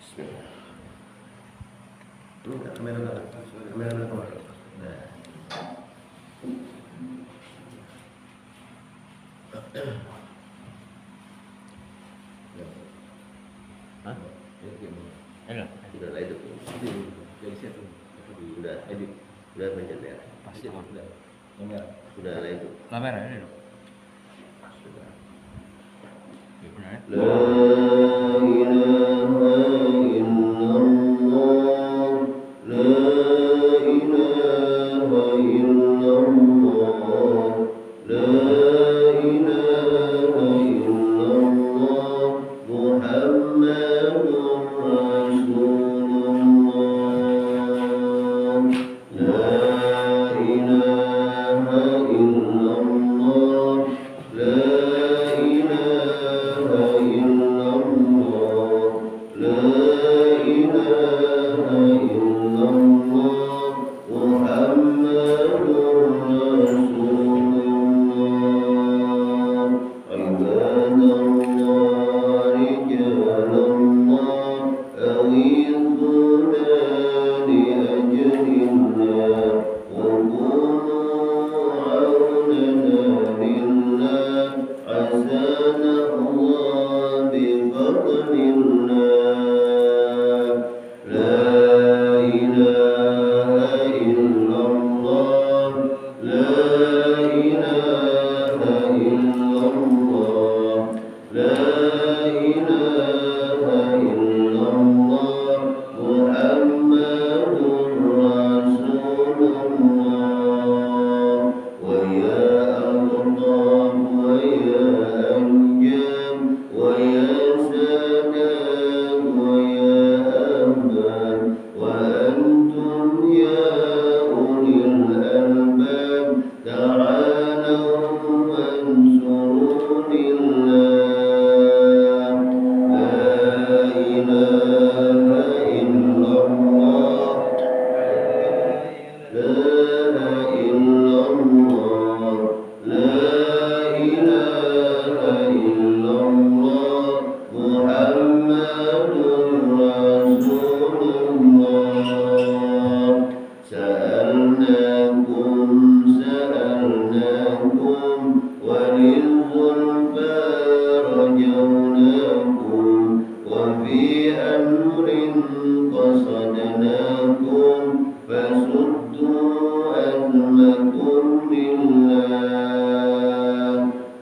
Bismillah. Ini kamera belakang. Kamera belakang. Nah. Hah? Enggak. Sudah lah itu. Dari situ. Sudah edit. Sudah pencet ya. Pasti Sudah. Sudah lah itu. Kamera ini dong. Sudah. Ya, benar ya? La ilaha illallah. La ilaha illallah. La ilaha illallah. Muhammadur Rasulullah. La ilaha illallah. La ilaha illallah. La ilaha illallah. Muhammadur Rasulullah. Ibadallah, rijalallah, awidhuna li ajlillah, wa kunu aunana lillah, azana Allah bi fadlillah. La ilaha illallah. La ilaha illallah. La ilaha illallah. Muhammadur Rasulullah. Wa ya Allah wa ya anjam wa ya salam wa ya aman wa antum ya ulil albab ta'alaw mansurunillah. La ilaha illallah. La illallah. La ilaha illallah. Muhammadur Rasulullah. Sa'alnakum walil-zulfa rajawnakum wa fi amrin qasadnakum fasuddu azmakum lillah.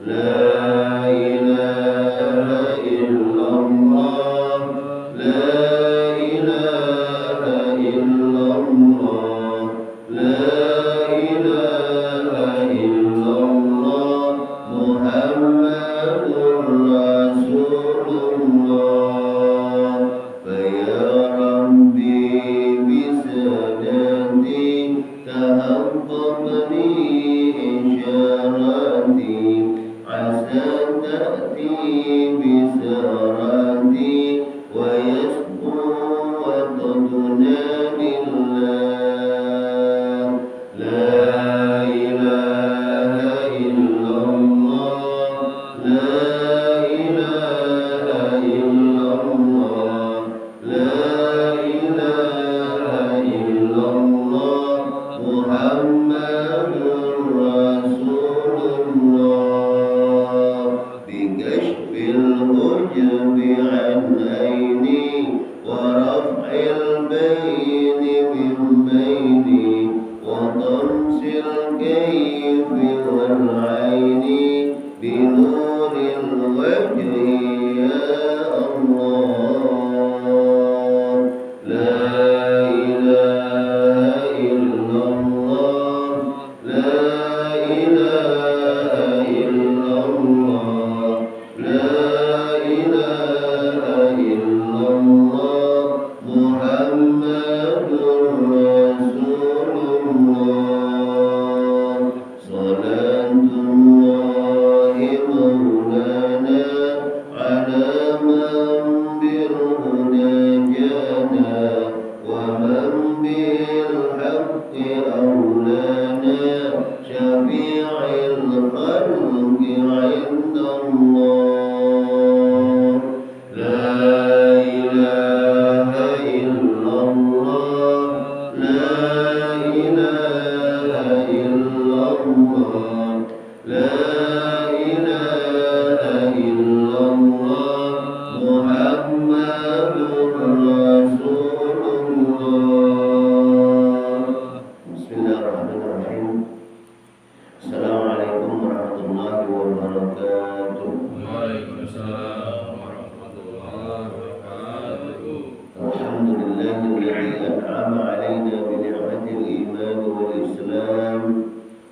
La ilaha illallah. La ilaha illallah. La ilaha illallah. Muhammadur Rasulullah. Faya Rabbi bisadati tahaqqaqni isyarati, asa ta'ti bisarati wa yasqu wa taduna lillah. La ilaha illallah. La ilaha illallah. La ilaha illallah. Muhammadur Rasulullah. Bikashfil hujbi an aini wa raf'il bayni min bayni wa tamsil kayfi wal aini binuril wajhi ya Allah. La ilaha illallah. La ilaha illallah. La ilaha illallah. الذي أنعم علينا بنعمة الإيمان والإسلام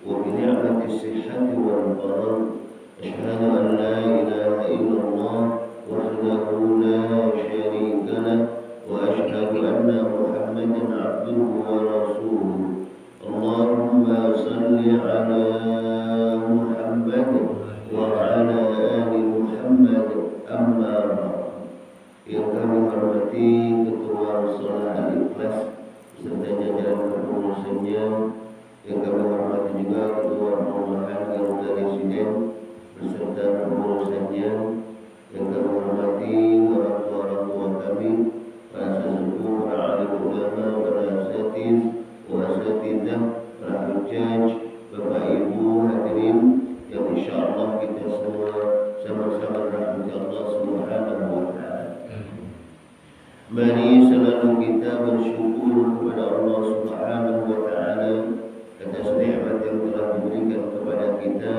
وبنعمة الصحة والفراغ. أشهد أن لا إله إلا الله وحده لا شريك له وأشهد أن محمدا عبده ورسوله. اللهم صل على محمد وعلى آل محمد. أما بعد. Yang kami hormati Ketua Shalah Al-Ikhlas beserta jajaran kepengurusannya, yang kami hormati juga Ketua Perumahan Garuda Residen beserta kepengurusannya, yang kami hormati orang tua kami, para sesepuh, para alim ulama, para asatidz, wasatidzah, para hujjaj, Bapak Ibu hadirin yang insyaallah kita semua sama-sama rahmat Allah Subhanahu wa taala. Mari selalu kita bersyukur kepada Allah Subhanahu wa taala atas nikmat yang telah diberikan kepada kita,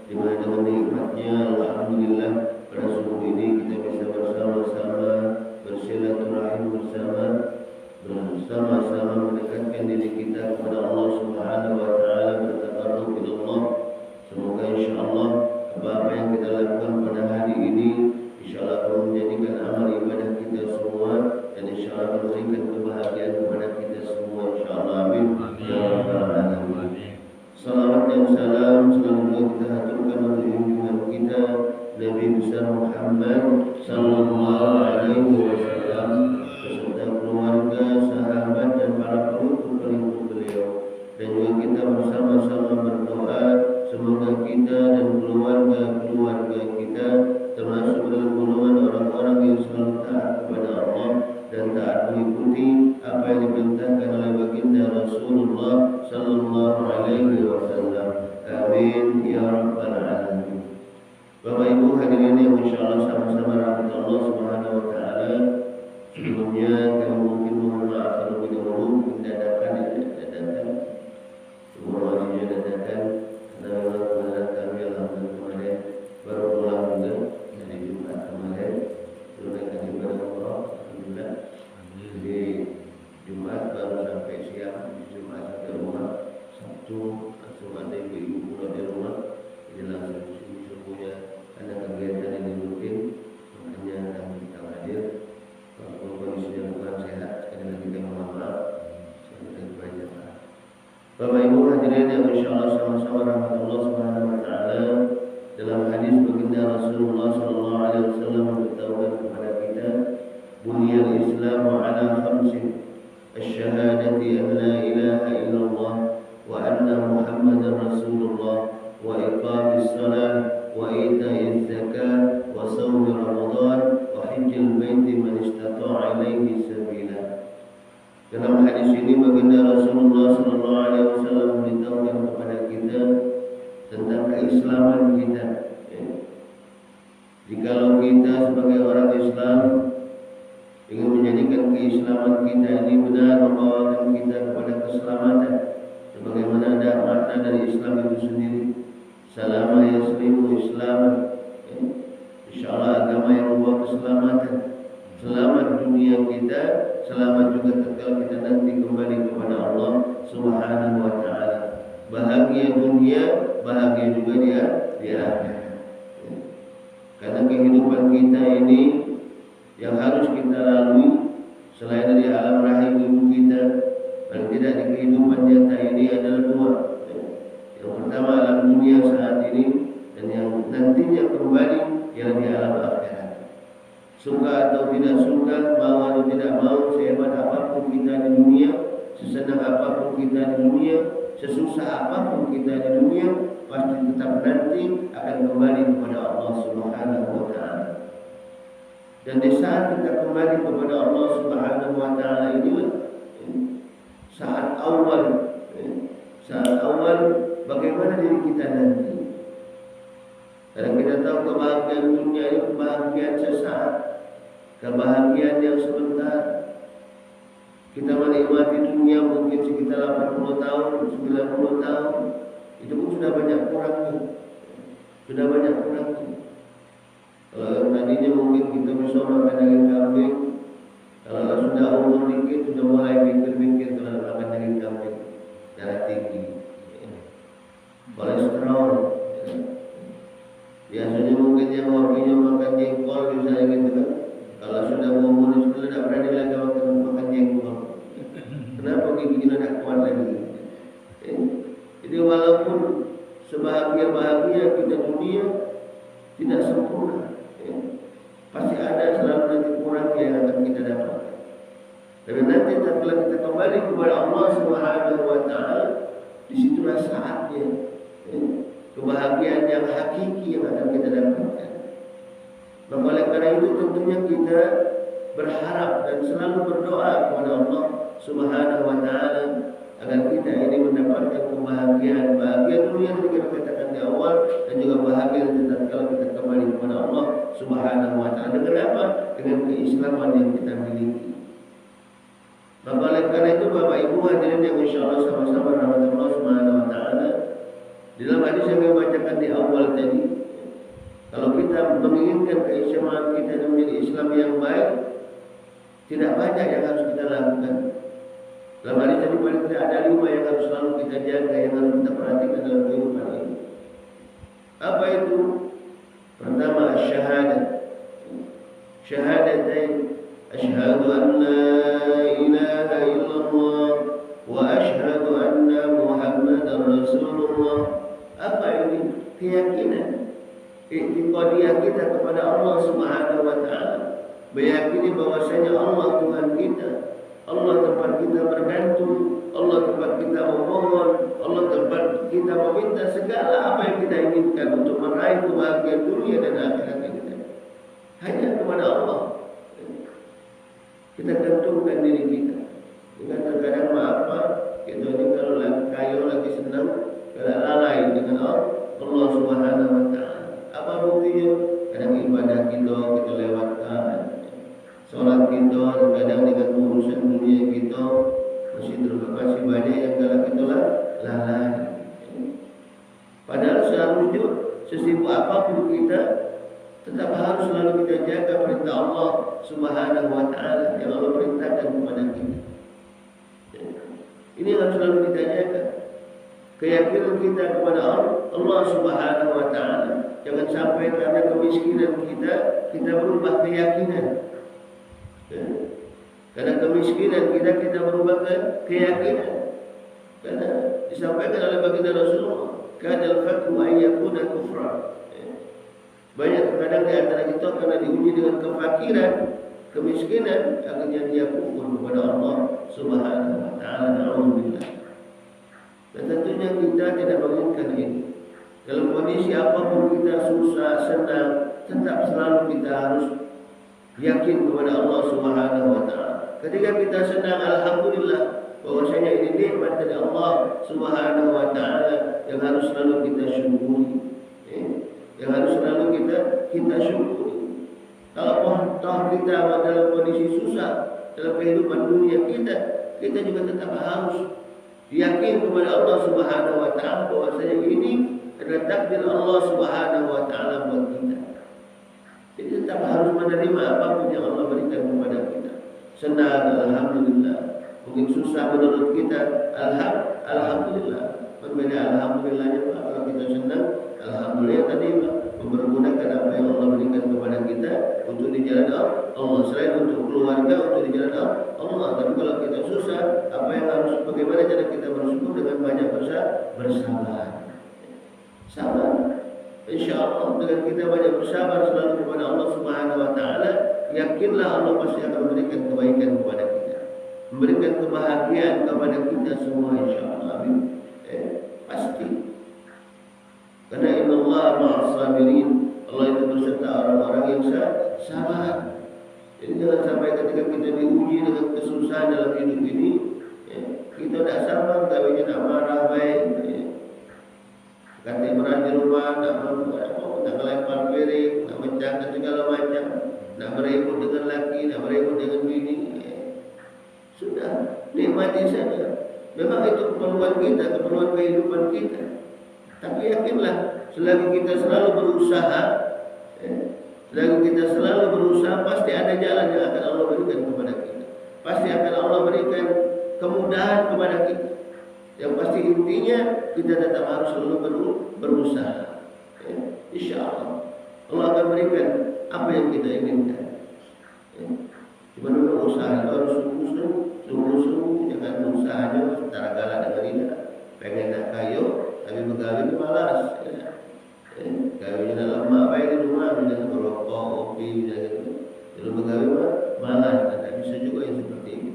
di mana dengan nikmatnya alhamdulillah pada subuh ini kita bisa bersama-sama bersilaturahim bersama-sama mendekatkan diri kita kepada Allah Subhanahu wa taala, bertaqarrub ila Allah. Semoga insyaallah apa-apa yang kita lakukan pada hari ini insyaallah akan menjadikan amal ibadah kita semua, dan insyaallah akan memberikan kebahagiaan kepada kita semua insyaallah. Amin. Ya rabbal alamin. Salawat dan salam selalu kita haturkan untuk junjungan kita Nabi besar Muhammad sallallahu alaihi wasallam beserta keluarga, sahabat dan para pengikut beliau. Dan juga kita bersama-sama berdoa semoga kita dan keluarga kita termasuk dalam golongan orang-orang yang selalu taat kepada Allah dan taat mengikuti apa yang diperintahkan oleh baginda Rasulullah sallallahu alaihi wasallam. Amin ya rabbal alamin. Bapak Ibu hadirin yang insyaallah sama-sama rahmat Allah Subhanahu wa taala. Sebelumnya kami mungkin mohon maaf terlebih dahulu dadakan karena memang kami alhamdulillah kemarin baru pulang juga dari Jumat kemarin, tunaikan ibadah umrah alhamdulillah. Jadi Jumat baru sampai siang, Jumat sampai rumah, Sabtu langsung ada ibu-ibu pulang di rumah, jadi langsung subuhnya ada kegiatan yang rutin, makanya kami kita hadir. Walaupun kondisinya bukan sehat, sekali lagi kami mohon maaf. Bapak Ibu hadirin yang insyaallah sama-sama rahmat Allah Subhanahu wa taala, dalam hadis baginda Rasulullah sallallahu alaihi wasallam memberitahukan kepada kita, bunyal Islamu ala khamsin, asyhadati an la ilaha illallah wa anna Muhammadar Rasulullah wa iqamis shalah wa ita'iz zakah wa shaum Ramadan wa hajjil baiti man istata'a ilaihi sabila. Dalam hadis ini baginda Rasulullah sallallahu alaihi wasallam memberitahukan kepada kita tentang keislaman kita. Jikalau kita sebagai orang Islam ingin menjadikan keislaman kita ini benar, membawakan kita kepada keselamatan, sebagaimana ada makna dari Islam itu sendiri. Salama yaslimu Islam. Insyaallah agama yang membawa keselamatan, selamat dunia kita, selamat juga tatkala kita nanti kembali kepada Allah Subhanahu wa taala. Bahagia dunia, bahagia juga di akhirat. Karena kehidupan kita ini yang harus kita lalui selain dari alam rahim ibu kita, paling tidak di kehidupan nyata ini adalah dua. Yang pertama alam dunia saat ini, dan yang nantinya kembali yang di alam akhirat. Suka atau tidak suka, mau atau tidak mau, sehebat apapun kita di dunia, sesenang apapun kita di dunia, sesusah apapun kita di dunia, pasti tetap nanti akan kembali kepada Allah Subhanahu wa taala. Dan di saat kita kembali kepada Allah Subhanahu wa taala inilah saat awal bagaimana diri kita nanti. Karena kita tahu kebahagiaan dunia ini kebahagiaan sesaat, kebahagiaan yang sebentar. Kita menikmati dunia mungkin sekitar 80 tahun, 90 tahun, itu pun sudah banyak kurangnya. Kalau tadinya mungkin kita bisa makan daging kambing, kalau sudah umur dikit sedikit sudah mulai mikir-mikir kalau makan daging kambing, darah tinggi, kolesterol. Biasanya mungkin yang hobinya makan jengkol misalnya gitu kan. Kalau sudah umur sudah tidak berani lagi makan jengkol. Kenapa gigi tidak kuat lagi? Jadi walaupun sebahagia-bahagia kita dunia tidak sempurna, pasti ada selalu nanti kurangnya yang akan kita dapatkan. Dan nanti setelah kita kembali kepada Allah Subhanahu Wa Taala, disitulah saatnya kebahagiaan yang hakiki yang akan kita dapatkan. Maka oleh karena itu tentunya kita berharap dan selalu berdoa kepada Allah Subhanahu Wa Taala agar kita ini mendapatkan kebahagiaan, bahagia dunia yang kita katakan di awal, dan juga bahagia tetap kalau kita kembali kepada Allah Subhanahu Wa Taala. Dengan apa? Dengan keislaman yang kita miliki. Maka oleh karena itu Bapak Ibu hadirin yang insyaallah sama-sama rahmat Allah Subhanahu Wa Taala, di dalam hadis yang saya bacakan di awal tadi, kalau kita menginginkan keislaman kita menjadi Islam yang baik, tidak banyak yang harus kita lakukan. Dalam hadis tadi paling tidak ada 5 yang harus selalu kita jaga, yang harus kita perhatikan dalam kehidupan ini. Apa itu? Pertama, syahadat. Syahadatain, asyhadu an la ilaha illallah wa asyhadu anna Muhammadar Rasulullah. Apa ini? Keyakinan, i'tiqadiyah kita kepada Allah Subhanahu Wa Taala, meyakini bahwasanya Allah Tuhan kita, Allah tempat kita bergantung, Allah tempat kita memohon, Allah tempat kita meminta segala apa yang kita inginkan untuk meraih kebahagiaan dunia dan akhirat kita. Hanya kepada Allah kita gantungkan diri kita. Dengan terkadang maaf, kita ini kalau lagi kayu lagi senang, kalau lalai dengan Allah Subhanahu Wa Taala. Apa buktinya? Kadang ibadah kita lewatkan, sholat kita terkadang dengan urusan dunia kita masih banyak yang kalau kita lalai. Padahal seharusnya sesibuk apapun kita tetap harus selalu kita jaga perintah Allah Subhanahu Wa Taala yang Allah perintahkan kepada kita. Ini harus selalu kita jaga. Keyakinan kita kepada Allah Subhanahu Wa Taala. Jangan sampai karena kemiskinan kita berubah keyakinan. Karena kemiskinan kita berubah keyakinan. Karena disampaikan oleh baginda Rasulullah, kadal fakru ayyakuna kufra. Banyak kadang di antara kita karena diuji dengan kefakiran, kemiskinan, akhirnya dia kufur kepada Allah Subhanahu Wa Taala. Alhamdulillah. Dan tentunya kita tidak menginginkan ini. Dalam kondisi apapun kita susah, senang, tetap selalu kita harus yakin kepada Allah Subhanahu Wa Taala. Ketika kita senang, alhamdulillah, bahwasanya ini nikmat dari Allah Subhanahu Wa Taala yang harus selalu kita syukuri. Yang harus selalu kita syukuri. Kalau toh kita dalam kondisi susah dalam kehidupan dunia kita juga tetap harus yakin kepada Allah Subhanahu Wa Taala bahwasanya ini adalah takdir Allah Subhanahu Wa Taala buat kita. Jadi tetap harus menerima apapun yang Allah berikan kepada kita. Senang, alhamdulillah. Mungkin susah menurut kita, alhamdulillah. Berbeda alhamdulillahnya Pak. Kalau kita senang, alhamdulillah tadi Pak, mempergunakan apa yang Allah berikan kepada kita untuk di jalan Allah. Selain untuk keluarga, untuk di jalan Allah. Tapi kalau kita susah, apa yang harus, bagaimana cara kita bersyukur? Dengan banyak bersabar. Sabar. InsyaAllah dengan kita banyak bersabar selalu kepada Allah Subhanahu Wa Taala, yakinlah Allah pasti akan memberikan kebaikan kepada kita, memberikan kebahagiaan kepada kita semua insyaAllah. Pasti. Karena innallaha ma'as sabirin, Allah itu berserta orang-orang yang sabar. Jadi jangan sampai ketika kita diuji dengan kesusahan dalam hidup ini, kita tidak sabar, tapi kita marah baik. Ganti beras di rumah, nak melempar piring, nak mencahkan segala macam, nak berebut dengan laki, nak berebut dengan bini. Sudah, nikmati saja. Memang itu keperluan kita, keperluan kehidupan kita. Tapi yakinlah, selagi kita selalu berusaha, selagi kita selalu berusaha, pasti ada jalan yang akan Allah berikan kepada kita. pasti akan Allah berikan kemudahan kepada kita. Yang pasti intinya kita tetap harus selalu berusaha. Ya, insya Allah akan berikan apa yang kita inginkan. Ya. Cuma dulu usaha itu harus sungguh-sungguh, jangan usahanya secara galak dengan lidah. Pengen nak kayu, tapi begawi itu malas. Ya. Kayunya nak lemak baik di rumah, misalnya merokok, kopi, misalnya. Kalau begawi malas, tidak bisa juga yang seperti ini.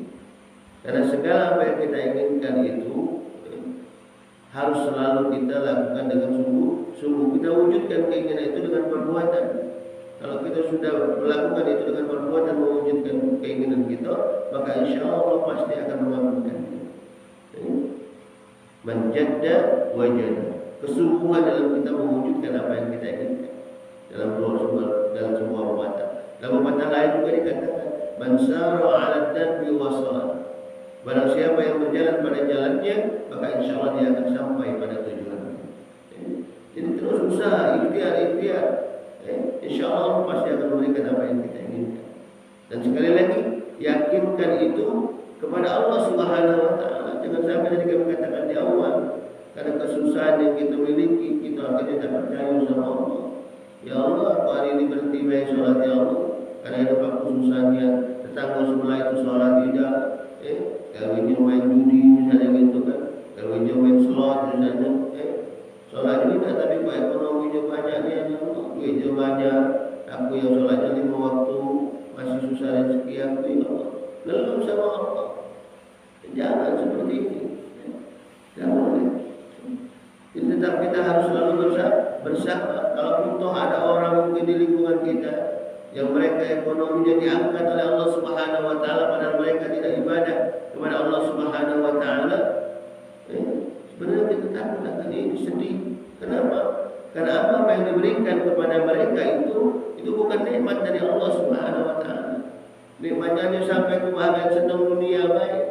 Karena segala apa yang kita inginkan itu harus selalu kita lakukan dengan sungguh. Kita wujudkan keinginan itu dengan perbuatan. Kalau kita sudah melakukan itu dengan perbuatan, mewujudkan keinginan kita, maka insya Allah pasti akan mengabulkan. Menjadda wajada, kesungguhan dalam kita mewujudkan apa yang kita inginkan dalam semua perbuatan. Dalam perbuatan lain juga dikatakan, man sara 'ala darbi wasala. Barang siapa yang berjalan pada jalannya, maka insya Allah dia akan sampai pada tujuan. Jadi terus usaha, ikhtiar. Insya Allah pasti akan memberikan apa yang kita inginkan. Dan sekali lagi, yakinkan itu kepada Allah Subhanahu Wa Taala. Jangan sampai tadi kami katakan di awal, karena kesusahan yang kita miliki, kita akhirnya tak percaya sama Allah. Ya Allah, aku hari ini berhenti baik sholat ya Allah, karena ada kesusahannya. Tetangga sebelah itu sholat tidak. Kalau ini main judi misalnya gitu kan, kalau ini main slot misalnya, sholat juga tapi kok ekonominya banyak nih, duitnya banyak, aku yang sholatnya 5 waktu masih susah rezeki aku ya Allah, lalu sama Allah. Jangan seperti ini, jangan. Tetap kita harus selalu bersabar. Kalau toh ada orang mungkin di lingkungan kita yang mereka ekonominya diangkat oleh Allah Subhanahu Wa Taala, padahal mereka tidak ibadah kepada Allah Subhanahu Wa Taala. Sebenarnya kita takut akan ini, sedih. Kenapa? Karena apa yang diberikan kepada mereka itu bukan nikmat dari Allah Subhanahu Wa Taala. Nikmatnya hanya sampai kebahagiaan senang dunia baik.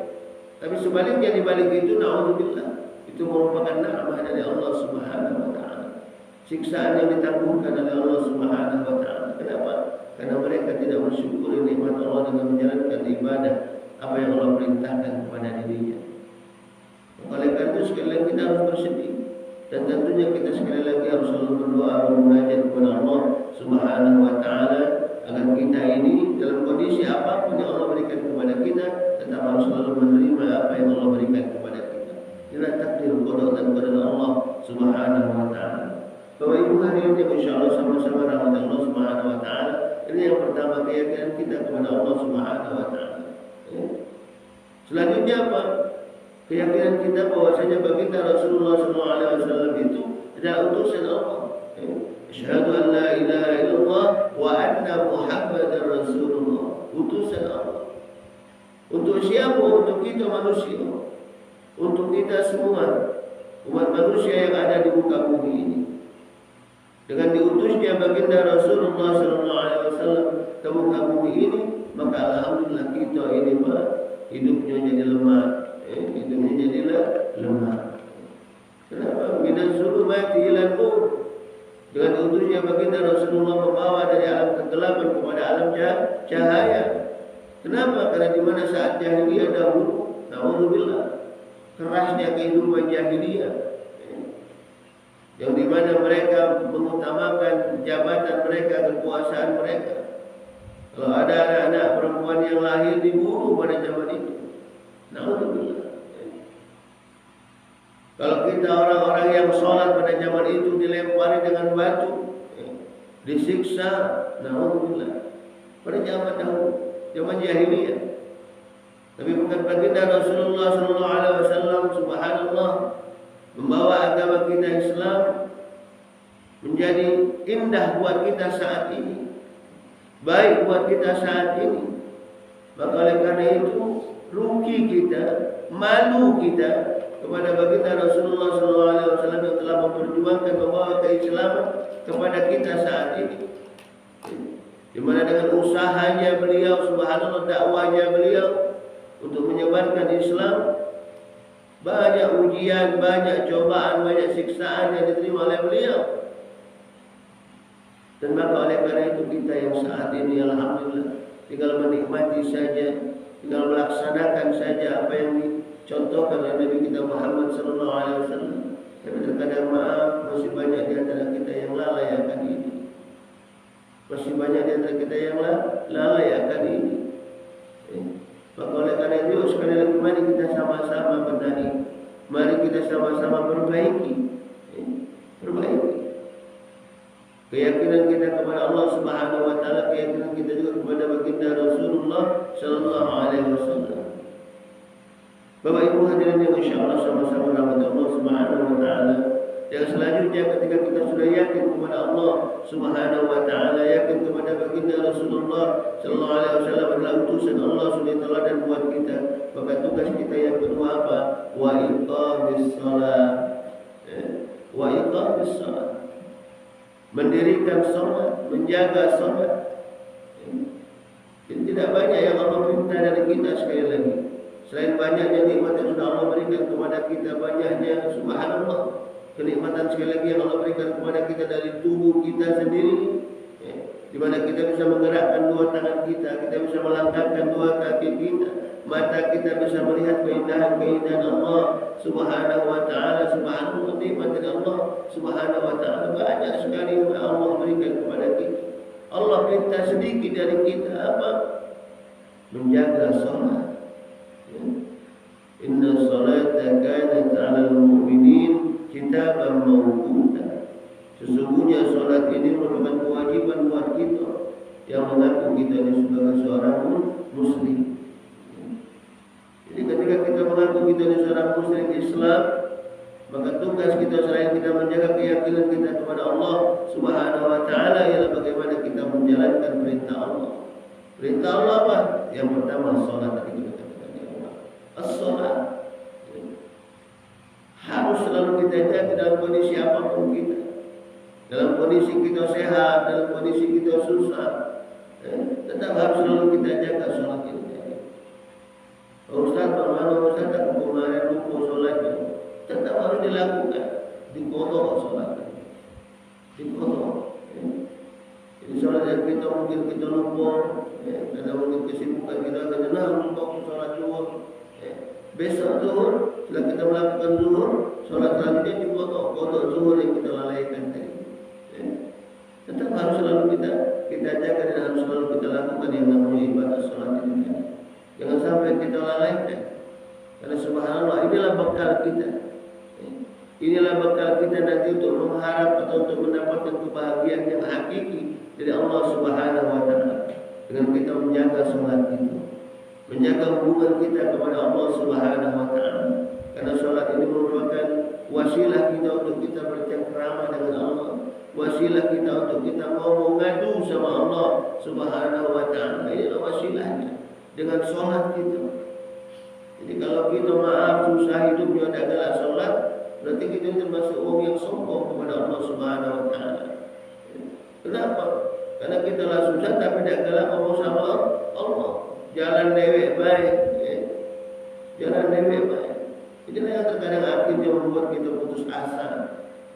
Tapi sebaliknya di balik itu, naudzubillah, itu merupakan nikmat dari Allah Subhanahu Wa Taala. Siksaan yang ditangguhkan oleh Allah Subhanahu Wa Taala. Kenapa? Karena mereka tidak bersyukur nikmat Allah dengan menjalankan ibadah apa yang Allah perintahkan kepada dirinya. Oleh karena itu sekali lagi kita harus bersedih, dan tentunya kita sekali lagi harus selalu berdoa bermunajat kepada Allah Subhanahu Wa Taala agar kita ini dalam kondisi apapun yang Allah berikan kepada kita tetap harus selalu menerima apa yang Allah berikan kepada kita. Inilah takdir qada dan qadar Allah Subhanahu Wa Taala. Bapak Ibu hadirin yang insyaallah sama-sama rahmat Allah Subhanahu Wa Taala. Ini yang pertama, keyakinan kita kepada Allah Subhanahu Wa Taala. Selanjutnya apa? Keyakinan kita bahwasanya baginda Rasulullah SAW itu adalah utusan Allah. Asyhadu an la ilaha illallah wa anna Muhammadar Rasulullah. Utusan Allah. Untuk siapa? Untuk kita manusia. Untuk kita semua umat manusia yang ada di muka bumi ini. Dengan diutusnya baginda Rasulullah SAW ke muka bumi ini, maka alhamdulillah kita ini hidupnya jadi lemah, hidupnya jadi lemah. Kenapa? Minas zulumati ila nur. Dengan diutusnya baginda Rasulullah membawa dari alam kegelapan kepada alam cahaya. Kenapa? Karena di mana saat jahiliyah dahulu, naudzubillah, kerasnya kehidupan jahiliyah, yang dimana mereka mengutamakan jabatan mereka, kekuasaan mereka. Kalau ada anak-anak perempuan yang lahir dibunuh pada zaman itu, naudzubillah. Kalau kita orang-orang yang sholat pada zaman itu dilempari dengan batu, disiksa, naudzubillah. Pada zaman dahulu, zaman jahiliyah. Tapi bukan baginda Rasulullah SAW, subhanallah, membawa agama kita Islam menjadi indah buat kita saat ini, baik buat kita saat ini. Maka oleh karena itu rugi kita, malu kita kepada baginda Rasulullah SAW yang telah memperjuangkan membawa keislaman kepada kita saat ini. Di mana dengan usahanya beliau, subhanallah, dakwahnya beliau untuk menyebarkan Islam, banyak ujian, banyak cobaan, banyak siksaan yang diterima oleh beliau. Dan maka oleh karena itu kita yang saat ini alhamdulillah tinggal menikmati saja tinggal melaksanakan saja apa yang dicontohkan oleh Nabi kita Muhammad sallallahu alaihi wasallam. Tapi terkadang maaf, masih banyak di antara kita yang lalai akan ini. Masih banyak di antara kita yang lalai akan ini. Maka oleh karena itu sekali lagi mari kita sama-sama benahi, mari kita sama-sama perbaiki. Perbaiki keyakinan kita kepada Allah Subhanahu wa taala, keyakinan kita juga kepada baginda Rasulullah sallallahu alaihi wasallam. Bapak Ibu hadirin yang insyaallah sama-sama rahmat Allah Subhanahu wa taala. Yang selanjutnya ketika kita sudah yakin kepada Allah Subhanahu wa taala, yakin kepada baginda Rasulullah sallallahu alaihi wasallam adalah utusan Allah sudah teladan buat kita, maka tugas kita yang kedua apa? Wa iqamis shalah. Wa iqamis shalah. Mendirikan salat, menjaga salat. Tidak banyak yang Allah perintah dari kita sekali lagi. Selain banyaknya nikmat yang sudah Allah berikan kepada kita, banyaknya subhanallah kenikmatan sekali lagi yang Allah berikan kepada kita dari tubuh kita sendiri, di mana kita bisa menggerakkan dua tangan kita, kita bisa melangkahkan dua kaki kita, mata kita bisa melihat keindahan-keindahan Allah Subhanahu wa taala. Subhanallah, nikmat dari Allah Subhanahu wa taala banyak sekali yang Allah berikan kepada kita. Allah perintah sedikit dari kita apa? Menjaga salat. Inna salata kanat 'alal mu'minin kitaban mawquta. Sesungguhnya salat ini merupakan kewajiban buat kita yang mengaku kita ini sebagai seorang muslim. Jadi ketika kita mengaku kita ini seorang muslim Islam, maka tugas kita selain kita menjaga keyakinan kita kepada Allah Subhanahu wa taala ialah bagaimana kita menjalankan perintah Allah. Perintah Allah apa? Yang pertama salat tadi kita katakan ya Allah. As-salat harus selalu kita jaga dalam kondisi apapun kita. Dalam kondisi kita sehat, dalam kondisi kita susah, tetap harus selalu kita jaga salat ini. Ustaz, bagaimana Ustaz tak kemarin lupa salatnya? Tetap harus dilakukan, dikodok salatnya, dikodok. Jadi salat yang kita mungkin kita lupa, karena mungkin kesibukan kita kena lupa salat zuhur. Besok zuhur, setelah kita melakukan zuhur, salat selanjutnya dikodok, kodok zuhur yang kita lalaikan tadi. Tetap harus selalu kita jaga dan harus selalu kita lakukan yang namanya ibadah salat ini. Jangan sampai kita lalaikan. Karena subhanallah inilah bekal kita. Inilah bekal kita nanti untuk mengharap atau untuk mendapatkan kebahagiaan yang hakiki dari Allah Subhanahu wa taala. Dengan kita menjaga salat itu, menjaga hubungan kita kepada Allah Subhanahu wa taala. Karena salat ini merupakan wasilah kita untuk kita bercengkrama dengan Allah. Wasilah kita untuk kita mau mengadu sama Allah Subhanahu wa taala. Inilah wasilahnya dengan salat kita. Jadi kalau kita maaf susah hidupnya ada galak salat, berarti kita termasuk orang yang sombong kepada Allah Subhanahu wa taala. Kenapa? Karena kita lah susah tapi tidak galak ngomong sama Allah. Jalan dewek baik, jalan dewek baik. Inilah yang terkadang akhirnya membuat kita putus asa.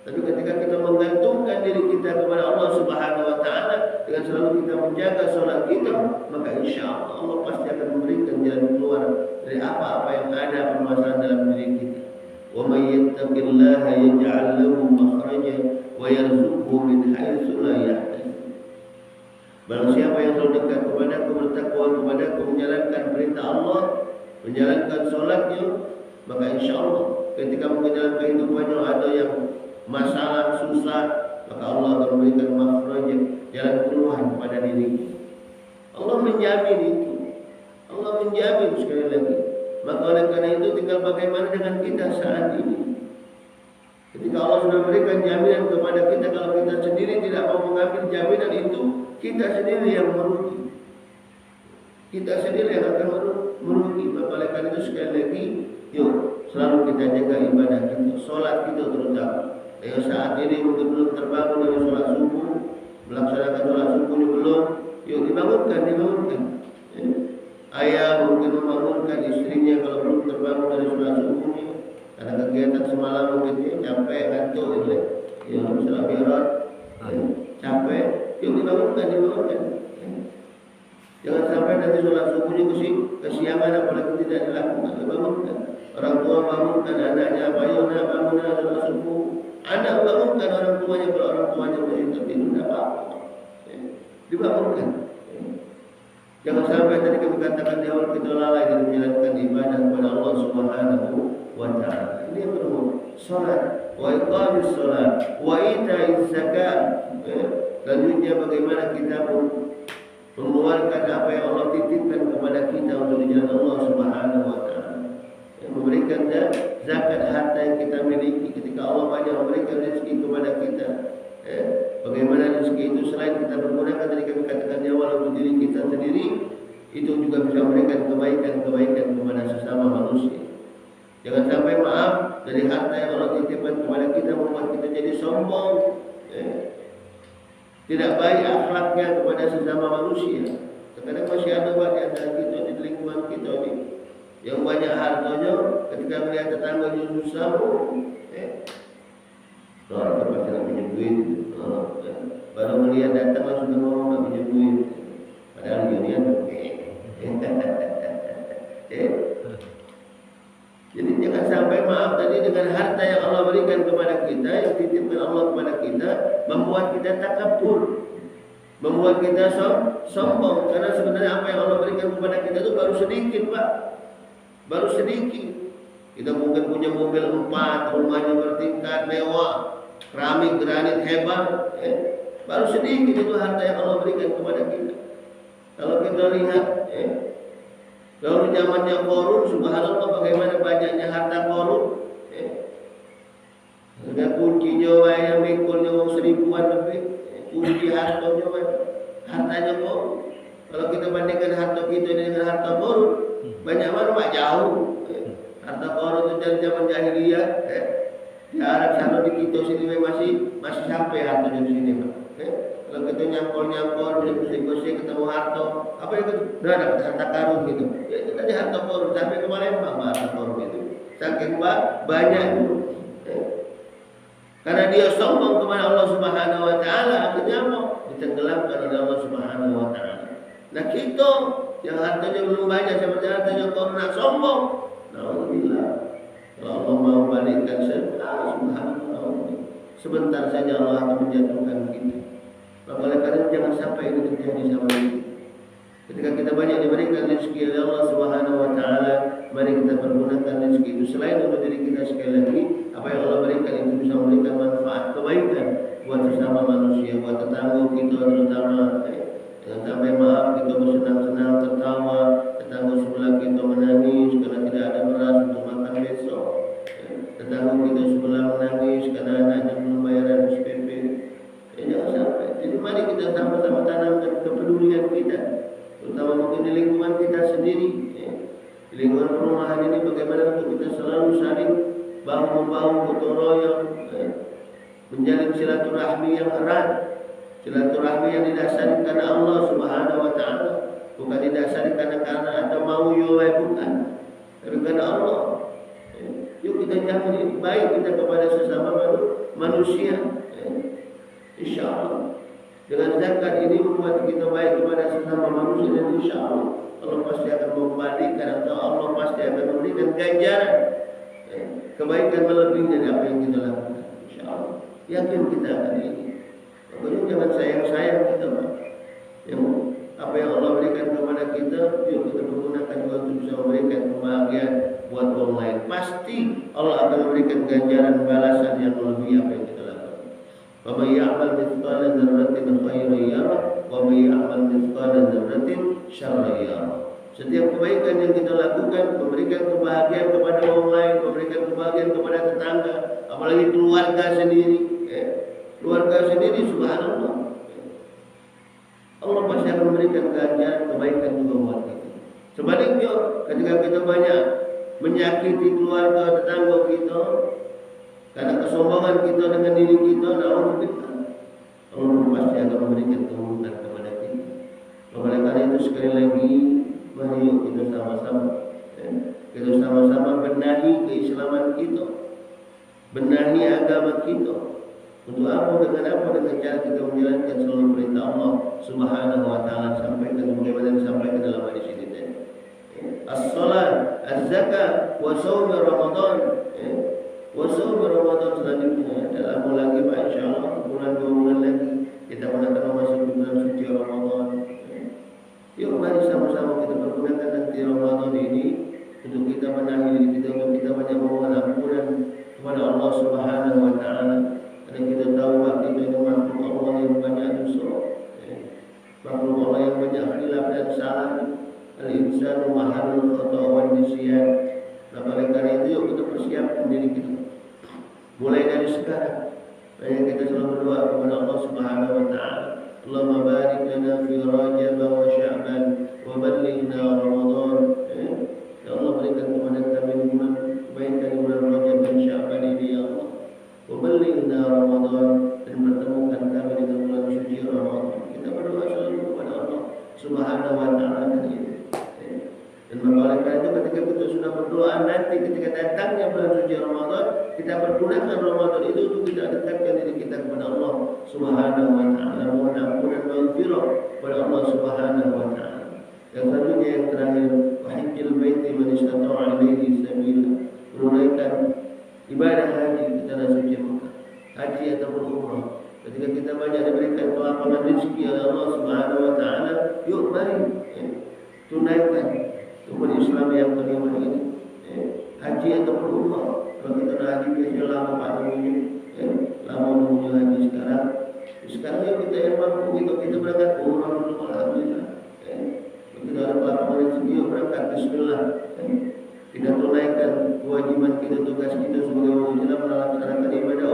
Tapi ketika kita menggantungkan diri kita kepada Allah Subhanahu wa taala dengan selalu kita menjaga salat kita, maka insyaallah Allah pasti akan memberikan jalan keluar dari apa-apa yang ada permasalahan dalam diri kita. Wa may yattaqillaha yaj'al lahu makhraja wa yarzuqhu min haitsu la yahtasib. Barang siapa yang selalu dekat kepadaku, bertakwa kepadaku, menjalankan perintah Allah, menjalankan salatnya, maka insyaallah ketika mungkin dalam kehidupannya ada yang masalah susah, maka Allah akan memberikan makhraj, jalan keluar kepada diri. Allah menjamin itu. Allah menjamin sekali lagi. Maka oleh karena itu tinggal bagaimana dengan kita saat ini. Ketika Allah sudah memberikan jaminan kepada kita, kalau kita sendiri tidak mau mengambil jaminan itu, kita sendiri yang merugi. Kita sendiri yang akan merugi. Maka oleh karena itu sekali lagi, yuk selalu kita jaga ibadah kita, salat kita terutama. Yang saat ini mungkin belum terbangun dari sholat subuh, melaksanakan sholat subuhnya belum, yuk dibangunkan. Ayah mungkin membangunkan istrinya kalau belum terbangun dari sholat subuhnya, karena kegiatan semalam mungkin dia capek, ngantuk, ya misalnya berat, capek, yuk dibangunkan. Jangan sampai nanti sholat subuhnya kesiangan apalagi tidak dilakukan. Bangunkan. Orang tua bangunkan anaknya, ayo nak bangun sholat subuh. Anak bangunkan orang tuanya, kalau orang tuanya masih tertidur, tidak apa-apa. Dibangunkan. Jangan sampai tadi kami katakan di awal kita lalai dalam menjalankan ibadah kepada Allah Subhanahu wa Ta'ala. Ini yang pertama, salat, wa iqamis salat, wa ita'iz zakat. Selanjutnya bagaimana kita mengeluarkan apa yang Allah titipkan kepada kita untuk di jalan Allah Subhanahu wa Ta'ala. Memberikan zakat harta yang kita miliki. Ketika Allah banyak memberikan rezeki kepada kita, bagaimana rezeki itu selain kita menggunakan tadi kami katakan di awal untuk diri kita sendiri, itu juga bisa memberikan kebaikan-kebaikan kepada sesama manusia. Jangan sampai maaf dari harta yang Allah titipkan kepada kita membuat kita jadi sombong, tidak baik akhlaknya kepada sesama manusia. Terkadang masih ada banyak antara kita di lingkungan kita ini yang banyak hartanya, ketika melihat tetangganya susah, orang terpaksa nak pinjam duit, baru melihat datang sudah ngomong nak pinjam duit, padahal dia Jadi jangan sampai maaf tadi dengan harta yang Allah berikan kepada kita, yang titipkan Allah kepada kita, membuat kita takabur, membuat kita sombong. Karena sebenarnya apa yang Allah berikan kepada kita itu baru sedikit, Pak. Baru sedikit. Kita mungkin punya mobil 4, rumahnya bertingkat mewah, keramik granit hebat, baru sedikit itu harta yang Allah berikan kepada kita. Kalau kita lihat, kalau zamannya korun, subhanallah bagaimana banyaknya harta korun. Ada kuncinya yang mikulnya seribuan lebih, kunci hartanya korun. Kalau kita bandingkan harta kita dengan harta korun, banyak mana Pak, jauh. Harta korun itu dari zaman jahiliyah, di Arab sana di kita sini masih sampai hartanya di sini, Pak. Kalau kita nyangkol, gosip-gosip ketemu harta, apa itu? Dah dapat harta karun gitu. Ya itu tadi harta korun sampai ke Palembang, harta korun itu. Saking banyak itu. Karena dia sombong kepada Allah Subhanahu wa Ta'ala, akhirnya mau ditenggelamkan oleh Allah Subhanahu wa Ta'ala. Nah kita yang hartanya belum banyak seperti hartanya korun, nak sombong. Alhamdulillah. Kalau Allah mau balikkan sebentar saja Allah akan menjatuhkan kita. Oleh karena jangan sampai ini terjadi sama kita. Ketika kita banyak diberikan rezeki oleh Allah Subhanahu wa Ta'ala, mari kita pergunakan rezeki itu selain untuk diri kita. Sekali lagi, apa yang Allah berikan itu bisa memberikan manfaat kebaikan buat sesama manusia, buat tetangga kita terutama. Jangan sampai maaf kita bersenang-senang tertawa, tetangga sebelah kita menangis karena tidak ada beras untuk makan besok. Tetangga kita sebelah menangis karena anaknya belum bayaran SPP. Jangan sampai. Jadi mari kita sama-sama tanamkan kepedulian kita, terutama mungkin di lingkungan kita sendiri. Di lingkungan perumahan ini bagaimana untuk kita selalu saling bahu-membahu, gotong royong, menjalin silaturahmi yang erat. Silaturahmi yang didasari karena Allah Subhanahu wa Ta'ala, bukan didasari karena ada mau bukan, tapi karena Allah. Yuk kita jamin ini baik kita kepada sesama manusia. Insya Allah dengan zakat ini membuat kita baik kepada sesama manusia, dan insya Allah Allah pasti akan membalikkan, atau Allah pasti akan memberikan ganjaran kebaikan melebihi dari apa yang kita lakukan. Insya Allah yakin kita akan ini. Pokoknya jangan sayang-sayang kita, Pak. Yang apa yang Allah berikan kepada kita, yuk kita menggunakan juga untuk bisa memberikan kebahagiaan buat orang lain. Pasti Allah akan memberikan ganjaran balasan yang melebihi apa yang kita lakukan. Wa may ya'mal mithqala dzarratin khairan yarah wa may ya'mal mithqala dzarratin syarran yarah. Setiap kebaikan yang kita lakukan memberikan kebahagiaan kepada orang lain, memberikan kebahagiaan kepada tetangga, apalagi keluarga sendiri. Keluarga sendiri, subhanallah, Allah pasti akan memberikan ganjaran kebaikan juga buat kita. Sebaliknya, ketika kita banyak menyakiti keluarga tetangga kita karena kesombongan kita dengan diri kita, Allah pasti akan memberikan kemudahan kepada kita. Oleh karena itu sekali lagi, mari kita sama-sama benahi keislaman kita, benahi agama kita. Untuk apa? Dengan apa? Dengan cara kita menjalankan seluruh perintah Allah Subhanahu wa taala, sampaikan sebagaimana disampaikan dalam hadis ini tadi. As-salat, az-zakat, wa shaum Ramadan. Wa shaum Ramadan selanjutnya dalam lagi Pak insyaallah bulan 2 bulan lagi kita akan masuk bulan suci Ramadan. Yuk mari sama-sama kita pergunakan nanti Ramadan ini untuk kita menahan diri kita, untuk kita banyak memohon ampunan kepada Allah Subhanahu wa taala. Karena kita tahu bahwa kita ini makhluk Allah yang banyak dosa, makhluk Allah yang banyak khilaf dan salah. Al-insanu mahalul khata' wa nisyan. Nah, oleh karena itu yuk kita persiapkan diri kita mulai dari sekarang. Banyak kita selalu berdoa kepada Allah Subhanahu wa taala, Allahumma barik lana fi Rajab wa Sya'ban wa ballighna Ramadan. Ya Allah, berikan kepada kami bulan kebaikan di bulan Rajab dan Sya'ban ini ya Allah. Wa ballighna Ramadan, dan pertemukan kami dengan bulan suci Ramadan. Kita berdoa selalu kepada Allah Subhanahu wa taala ini. Dan oleh karena itu ketika kita sudah berdoa nanti ketika datangnya bulan suci Ramadan, kita pergunakan Ramadan itu untuk kita dekatkan diri kita kepada Allah Subhanahu wa taala, mohon ampunan maghfirah kepada Allah Subhanahu wa taala. Yang selanjutnya yang terakhir, wahajjil baiti man istata'a ilaihi sabila, menunaikan ibadah haji ke tanah suci Mekah, haji ataupun umrah. Ketika kita banyak diberikan kelapangan rezeki oleh Allah Subhanahu wa taala, yuk mari tunaikan umat Islam yang kelima ini, haji ataupun umrah. Kalau kita dah haji biasanya lama Pak Namanya, lama menunggu haji sekarang. Sekarang ya kita yang mampu kita berangkat umrah dulu, alhamdulillah. Kita ada kelapangan rezeki, yuk berangkat Bismillah. Kita tunaikan kewajiban kita, tugas kita sebagai orang Islam melaksanakan ibadah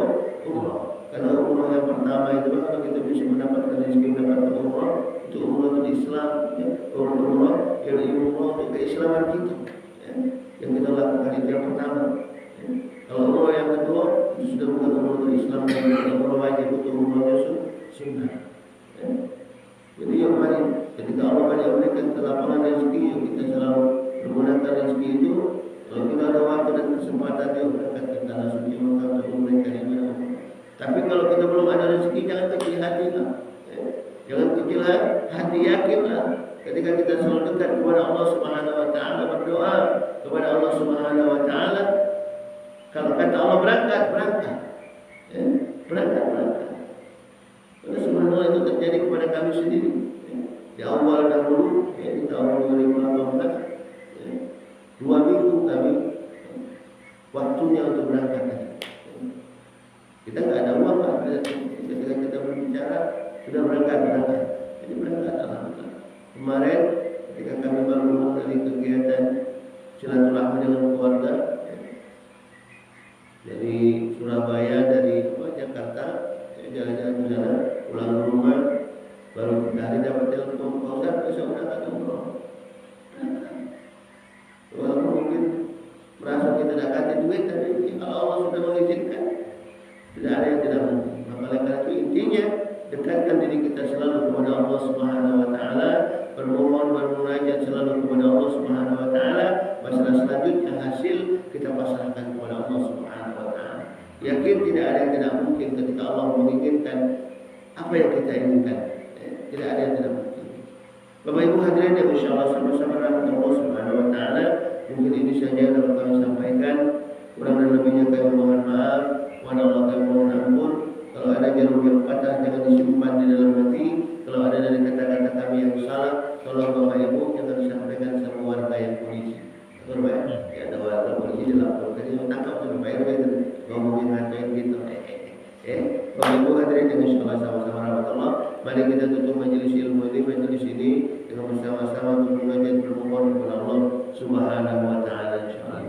umrah. Karena umrah yang pertama itu kalau kita bisa mendapatkan rezeki mendapatkan umrah, itu umrah untuk Islam, umrah yang umrah untuk keislaman kita, yang kita lakukan itu yang pertama. Kalau umrah yang kedua itu sudah bukan umrah untuk Islam, dan umrah wajib, untuk umrah sunnah. Jadi yang mari ketika Allah banyak berikan kelapangan rezeki, kita selalu menggunakan rezeki itu. Kalau kita ada waktu dan kesempatan, dia berangkat ke tanah suci Mekah untuk menunaikan ibadah. Tapi kalau kita belum ada rezeki, jangan kecil hati lah. Jangan kecil hati, yakinlah. Ketika kita selalu dekat kepada Allah Subhanahu wa taala, berdoa kepada Allah Subhanahu wa taala, kalau kata Allah berangkat, berangkat. Berangkat. Karena subhanallah itu terjadi kepada kami sendiri. Di awal dahulu, di tahun 2018, 2 minggu kami waktunya untuk berangkat. Kita nggak ada uang Pak. Ketika kita berbicara sudah berangkat. Jadi berangkat alhamdulillah. Kemarin ketika kami baru pulang dari kegiatan silaturahmi dengan keluarga dari Surabaya, dari Jakarta, jalan-jalan ke sana, pulang ke rumah, baru kita hari dapat telepon, Pak Ustaz bisa berangkat umroh. Walaupun mungkin merasa kita tidak kasih duit, tapi kalau Allah sudah mengizinkan, tidak ada yang tidak mungkin. Maka oleh karena itu intinya dekatkan diri kita selalu kepada Allah Subhanahu wa taala, bermohon bermunajat selalu kepada Allah Subhanahu wa taala. Masalah selanjutnya hasil kita pasrahkan kepada Allah Subhanahu wa taala. Yakin tidak ada yang tidak mungkin ketika Allah menginginkan apa yang kita inginkan. Tidak ada yang tidak mungkin. Bapak Ibu hadirin yang insyaallah sama-sama rahmat Allah Subhanahu wa taala, mungkin ini saja yang dapat kami sampaikan. Kurang dan lebihnya kami mohon maaf. Allah kami mohon ampun. Kalau ada jarum yang patah jangan disimpan di dalam hati. Kalau ada dari kata-kata kami yang salah, tolong Bapak Ibu jangan disampaikan sama warga yang polisi. Betul Pak? Ya ada warga polisi dilaporkan, yang tangkap tuh Bapak Ibu itu ngomongin ngatain gitu. Bapak Ibu hadirin yang insyaallah sama-sama rahmatullah. Mari kita tutup majelis ilmu ini, majelis ini dengan bersama-sama bermunajat bermohon kepada Allah Subhanahu wa taala insyaallah.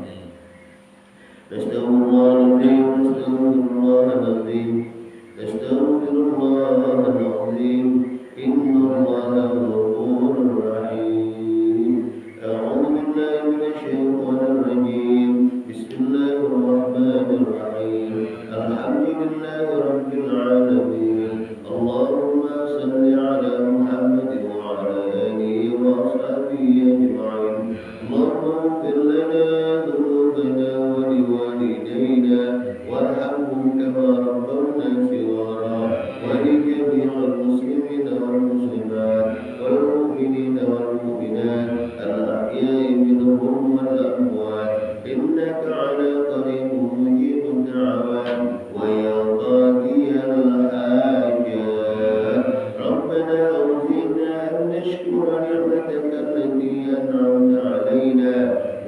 Astagfirullahaladzim, astagfirullahaladzim, astagfirullahaladzim, innallaha ghafurur rahim. A'udzu billahi minasyaitonir rajim. Bismillahirrahmanirrahim. Alhamdulillahi rabbil alamin. Allahumma shalli ala Muhammad wa ala alihi wa ashabihi ajma'in. Allahumma ighfir lana ذنوبنا ولوالدينا وارحمهم كما ربونا صغارا. الأموات إنك على قريب مجيب الدعوات ويا قاضي الحاجات ربنا أوزعنا أن نشكر نعمتك التي أنعمت علينا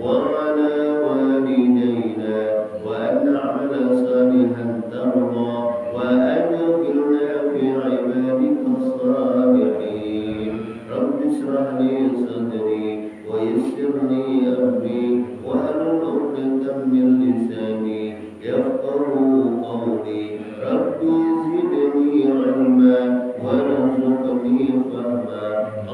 وعلى والدينا وأن نعمل صالحا ترضى وأدخلنا في عبادك الصالحين رب اشرح لي صدري ويسر لي أمري واحلل عقدة من لساني يفقهوا قولي رب زدني علما وارزقني فهما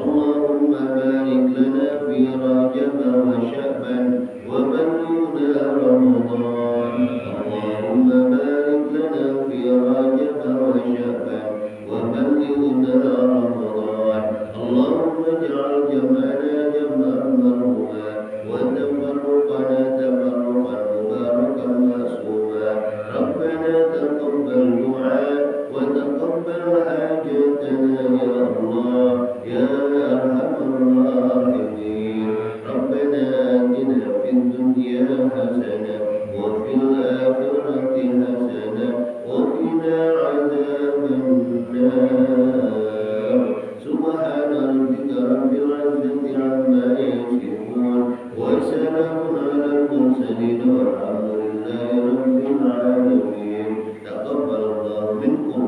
اللهم بارك لنا في رجب وشعبان وبلغنا رمضان اللهم بارك لنا في رجب وشعبان وبلغنا رمضان اللهم اجعل جمعنا جمعا مرحوما وتفرقنا تفرقا مباركا معصوما ربنا تقبل دعاء وتقبل حاجتنا يا الله يا أرحم الراحمين ربنا آتنا في الدنيا حسنة وفي الآخرة حسنة وقنا عذاب النار سبحان ربك رب العزة عما يصفون وسلام على المرسلين والحمد لله رب العالمين تقبل الله منكم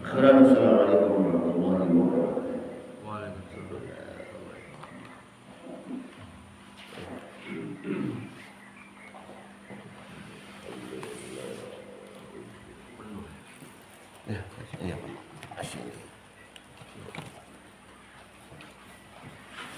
خيرا السلام عليكم ورحمة الله وبركاته Waalaikumsalam. Ya, Pak. Asyik.